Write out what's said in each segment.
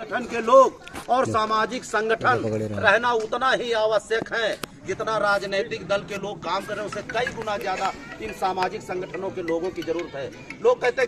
संगठन के लोग और सामाजिक संगठन रहना उतना ही आवश्यक है जितना राजनीतिक दल के लोग काम कर रहे हैं, उससे कई गुना ज्यादा इन सामाजिक संगठनों के लोगों की जरूरत है। लोग कहते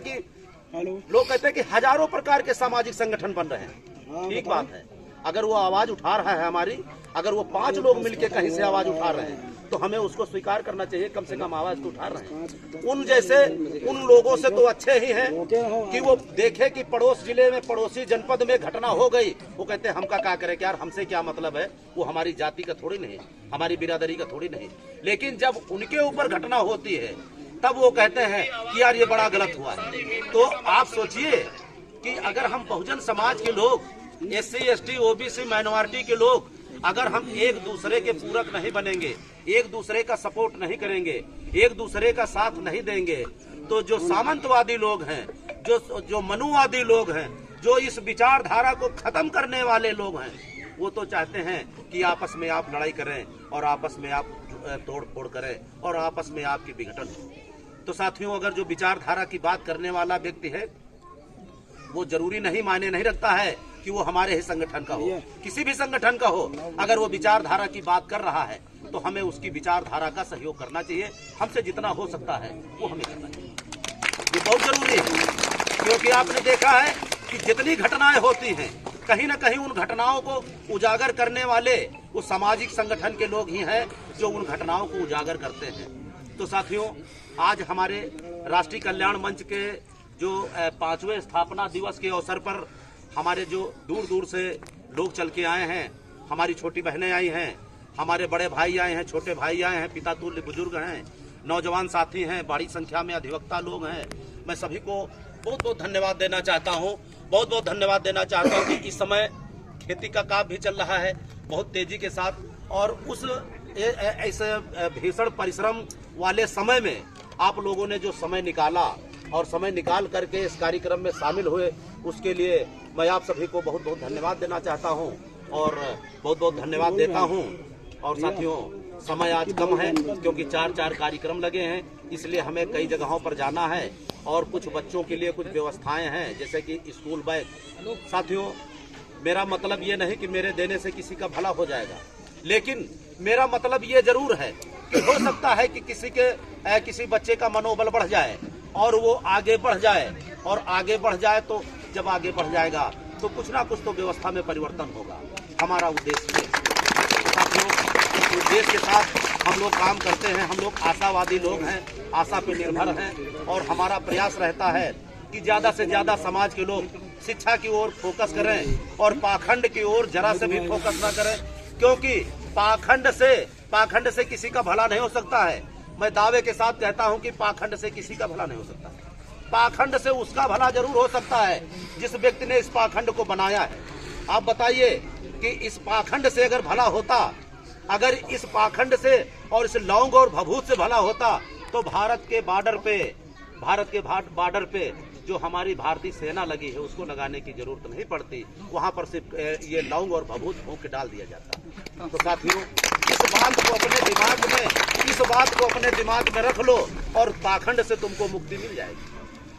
हैं कि हजारों प्रकार के सामाजिक संगठन बन रहे हैं, ठीक बात है। अगर वो आवाज उठा रहा है हमारी, अगर वो 5 लोग मिलकर कहीं से आवाज उठा रहे हैं तो हमें उसको स्वीकार करना चाहिए, कम से कम आवाज तो उठा रहे हैं। उन जैसे उन लोगों से तो अच्छे ही हैं कि वो देखे कि पड़ोस जिले में, पड़ोसी जनपद में घटना हो गई, वो कहते हैं हमका क्या करे, यार हमसे क्या मतलब है, वो हमारी जाति का थोड़ी नहीं, हमारी बिरादरी का थोड़ी नहीं। लेकिन जब उनके ऊपर घटना होती है तब वो कहते हैं कि यार ये बड़ा गलत हुआ है। तो आप सोचिए कि अगर हम बहुजन समाज के लोग, SC ST OBC माइनॉरिटी के लोग, अगर हम एक दूसरे के पूरक नहीं बनेंगे, एक दूसरे का सपोर्ट नहीं करेंगे, एक दूसरे का साथ नहीं देंगे, तो जो सामंतवादी लोग हैं, जो मनुवादी लोग हैं, जो इस विचारधारा को खत्म करने वाले लोग हैं, वो तो चाहते हैं कि आपस में आप लड़ाई करें और आपस में आप तोड़ फोड़ करें और आपस में आपकी विघटन हो। तो साथियों, अगर जो विचारधारा की बात करने वाला व्यक्ति है वो जरूरी नहीं, मायने नहीं रखता है कि वो हमारे ही संगठन का हो, किसी भी संगठन का हो, अगर वो विचारधारा की बात कर रहा है तो हमें उसकी विचारधारा का सहयोग करना चाहिए। हमसे जितना हो सकता है वो हमें करना चाहिए, ये बहुत जरूरी है। क्योंकि आपने देखा है कि जितनी घटनाएं होती हैं, कहीं न कहीं उन घटनाओं को उजागर करने वाले वो सामाजिक संगठन के लोग ही हैं जो उन घटनाओं को उजागर करते हैं। तो साथियों, आज हमारे राष्ट्रीय कल्याण मंच के जो 5वें स्थापना दिवस के अवसर पर हमारे जो दूर दूर से लोग चल के आए हैं, हमारी छोटी बहनें आई हैं, हमारे बड़े भाई आए हैं, छोटे भाई आए हैं, पिता तुल्य बुजुर्ग हैं, नौजवान साथी हैं, बड़ी संख्या में अधिवक्ता लोग हैं। मैं सभी को बहुत बहुत धन्यवाद देना चाहता हूँ, बहुत बहुत धन्यवाद देना चाहता हूँ कि इस समय खेती का काम भी चल रहा है बहुत तेजी के साथ, और उस ऐसे भीषण परिश्रम वाले समय में आप लोगों ने जो समय निकाला और समय निकाल करके इस कार्यक्रम में शामिल हुए, उसके लिए मैं आप सभी को बहुत बहुत धन्यवाद देना चाहता हूं और बहुत बहुत धन्यवाद देता हूं। और साथियों, समय आज कम है क्योंकि 4 कार्यक्रम लगे हैं, इसलिए हमें कई जगहों पर जाना है और कुछ बच्चों के लिए कुछ व्यवस्थाएं हैं जैसे कि स्कूल बैग। साथियों, मेरा मतलब ये नहीं कि मेरे देने से किसी का भला हो जाएगा, लेकिन मेरा मतलब ये जरूर है कि हो सकता है कि किसी बच्चे का मनोबल बढ़ जाए और वो आगे बढ़ जाए, और आगे बढ़ जाए तो जब आगे बढ़ जाएगा तो कुछ ना कुछ तो व्यवस्था में परिवर्तन होगा। हमारा उद्देश्य है साथियों, इस उद्देश्य के साथ हम लोग काम करते हैं। हम लोग आशावादी लोग हैं, आशा पे निर्भर हैं, और हमारा प्रयास रहता है कि ज्यादा से ज्यादा समाज के लोग शिक्षा की ओर फोकस करें और पाखंड की ओर जरा से भी फोकस ना करें, क्योंकि पाखंड से किसी का भला नहीं हो सकता है। मैं दावे के साथ कहता हूं कि पाखंड से किसी का भला नहीं हो सकता। पाखंड से उसका भला जरूर हो सकता है जिस व्यक्ति ने इस पाखंड को बनाया है। आप बताइए कि इस पाखंड से अगर भला होता, अगर इस पाखंड से और इस लौंग और भभूत से भला होता, तो भारत के बॉर्डर पे जो हमारी भारतीय सेना लगी है उसको लगाने की जरूरत नहीं पड़ती, वहां पर सिर्फ ये लौंग और भभूत फूंक के डाल दिया जाता। तो साथियों, इस बात को अपने दिमाग में रख लो और पाखंड से तुमको मुक्ति मिल जाएगी।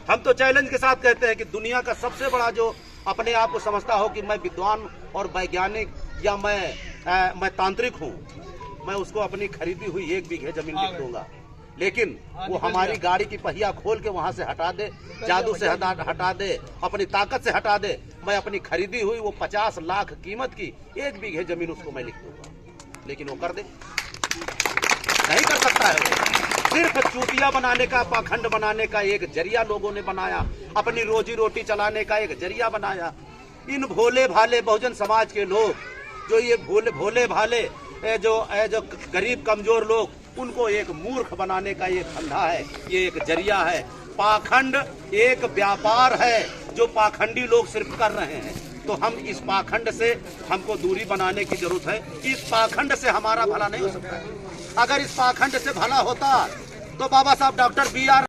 हम तो चैलेंज के साथ कहते हैं कि दुनिया का सबसे बड़ा जो अपने आप को समझता हो कि मैं विद्वान और वैज्ञानिक या मैं तांत्रिक हूँ, मैं उसको अपनी खरीदी हुई 1 बीघे जमीन लिख दूंगा, लेकिन वो हमारी गाड़ी की पहिया खोल के वहां से हटा दे, जादू से हटा दे, अपनी ताकत से हटा दे, मैं अपनी खरीदी हुई वो 50 लाख कीमत की 1 बीघे जमीन उसको मैं लिख दूंगा, लेकिन वो कर दे? नहीं कर सकता है। सिर्फ चूतिया बनाने का, पाखंड बनाने का एक जरिया लोगों ने बनाया, अपनी रोजी रोटी चलाने का एक जरिया बनाया। इन भोले भाले बहुजन समाज के लोग, जो ये भोले भाले जो गरीब कमजोर लोग, उनको एक मूर्ख बनाने का ये धंधा है, ये एक जरिया है। पाखंड एक व्यापार है जो पाखंडी लोग सिर्फ कर रहे हैं। तो हम इस पाखंड से हमको दूरी बनाने की जरूरत है। इस पाखंड से हमारा भला नहीं हो सकता है। अगर इस पाखंड से भला होता तो बाबा साहब डॉक्टर BR